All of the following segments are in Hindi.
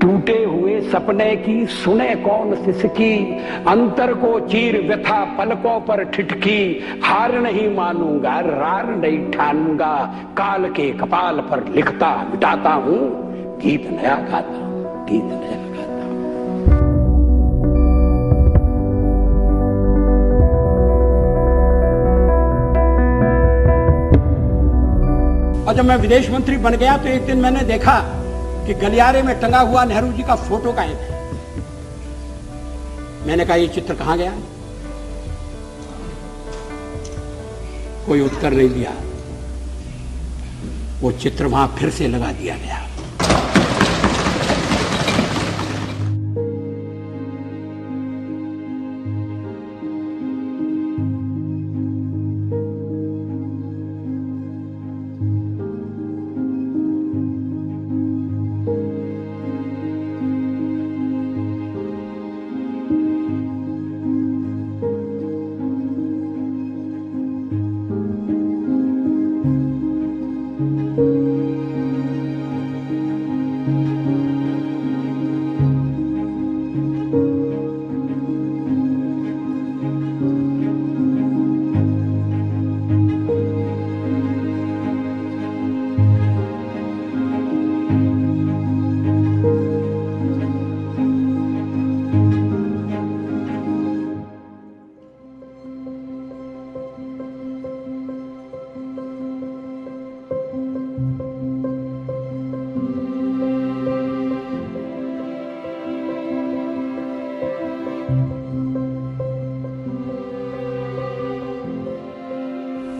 टूटे हुए सपने की सुने कौन सिसकी, अंतर को चीर व्यथा पलकों पर ठिठकी। हार नहीं मानूंगा, रार नहीं ठानूंगा, काल के कपाल पर लिखता मिटाता हूं, गीत नया गाता हूं, गीत नया गाता हूं। और जब मैं विदेश मंत्री बन गया तो एक दिन मैंने देखा कि गलियारे में टंगा हुआ नेहरू जी का फोटो का है। मैंने कहा ये चित्र कहां गया? कोई उत्तर नहीं दिया। वो चित्र वहां फिर से लगा दिया गया।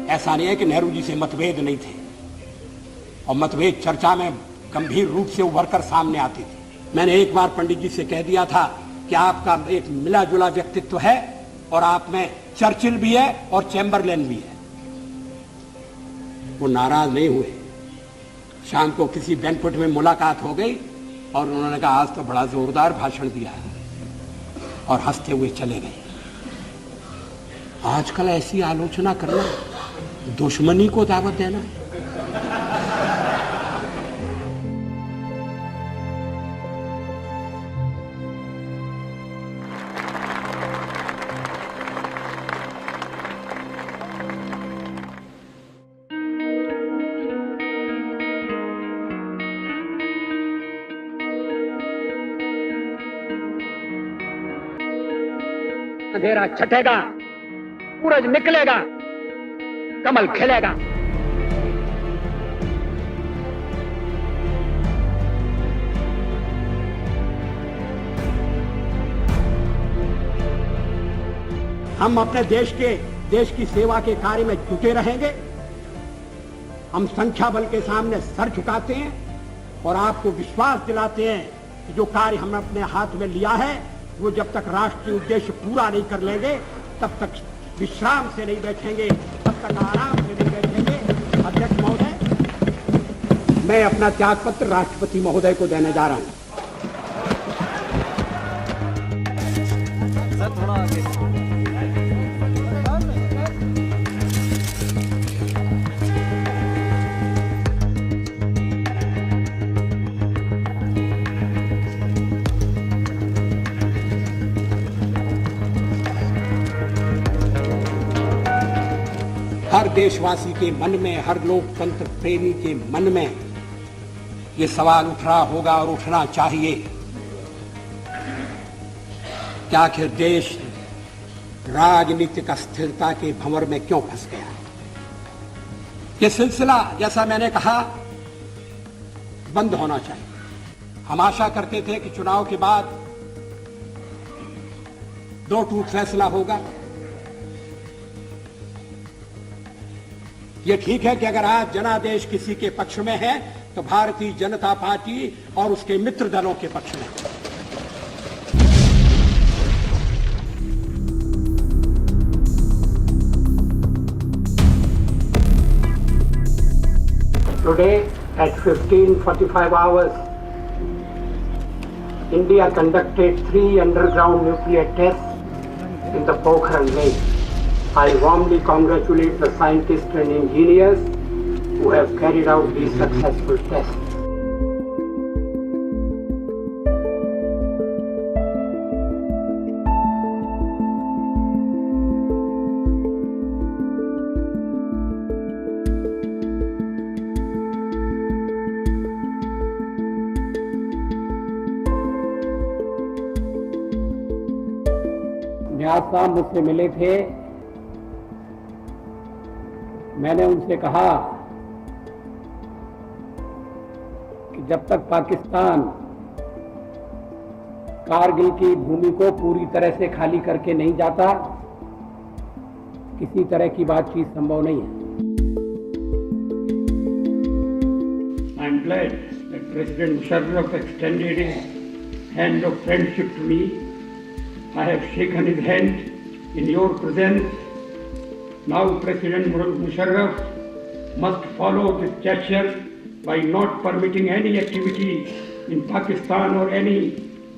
ऐसा नहीं है कि नेहरू जी से मतभेद नहीं थे, और मतभेद चर्चा में गंभीर रूप से उभर कर सामने आते थे। मैंने एक बार पंडित जी से कह दिया था कि आपका एक मिला जुला व्यक्तित्व है, और आप में चर्चिल भी है और चैम्बरलेन भी है। वो नाराज नहीं हुए। शाम को किसी बैंक्वेट में मुलाकात हो गई और उन्होंने कहा आज तो बड़ा जोरदार भाषण दिया है, और हंसते हुए चले गए। आजकल ऐसी आलोचना करना दुश्मनी को दावत देना है। अंधेरा छटेगा, सूरज निकलेगा, कमल खिलेगा। हम अपने देश की सेवा के कार्य में जुटे रहेंगे। हम संख्या बल के सामने सर झुकाते हैं और आपको विश्वास दिलाते हैं कि जो कार्य हमने अपने हाथ में लिया है वो जब तक राष्ट्रीय उद्देश्य पूरा नहीं कर लेंगे तब तक विश्राम से नहीं बैठेंगे, तब तक आराम से नहीं बैठेंगे। अध्यक्ष महोदय, मैं अपना त्यागपत्र राष्ट्रपति महोदय को देने जा रहा हूं। सर थोड़ा आगे। हर देशवासी के मन में, हर लोकतंत्र प्रेमी के मन में ये सवाल उठ रहा होगा और उठना चाहिए कि आखिर देश राजनीतिक अस्थिरता के भंवर में क्यों फंस गया। ये सिलसिला, जैसा मैंने कहा, बंद होना चाहिए। हम आशा करते थे कि चुनाव के बाद दो टूक फैसला होगा। ये ठीक है कि अगर आज जनादेश किसी के पक्ष में है तो भारतीय जनता पार्टी और उसके मित्र दलों के पक्ष में। Today at 15:45 hours, India conducted 3 underground nuclear tests in the Pokhran Lake. I warmly congratulate the scientists and engineers who have carried out these successful tests. आज शाम मुझसे मिले थे। मैंने उनसे कहा कि जब तक पाकिस्तान कारगिल की भूमि को पूरी तरह से खाली करके नहीं जाता, किसी तरह की बातचीत संभव नहीं है। I am glad that President Musharraf extended his hand of friendship to me. I have shaken his hand in your presence. Now President Musharraf must follow this gesture by not permitting any activity in Pakistan or any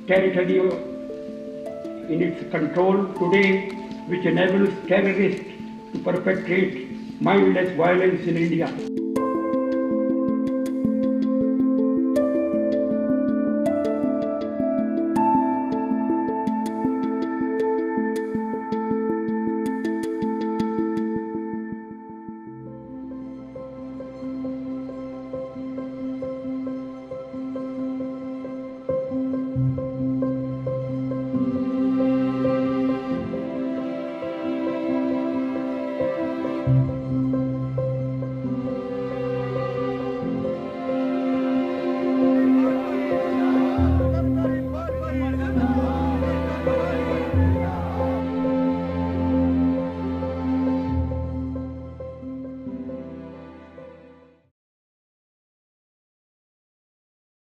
territory in its control today which enables terrorists to perpetrate mindless violence in India.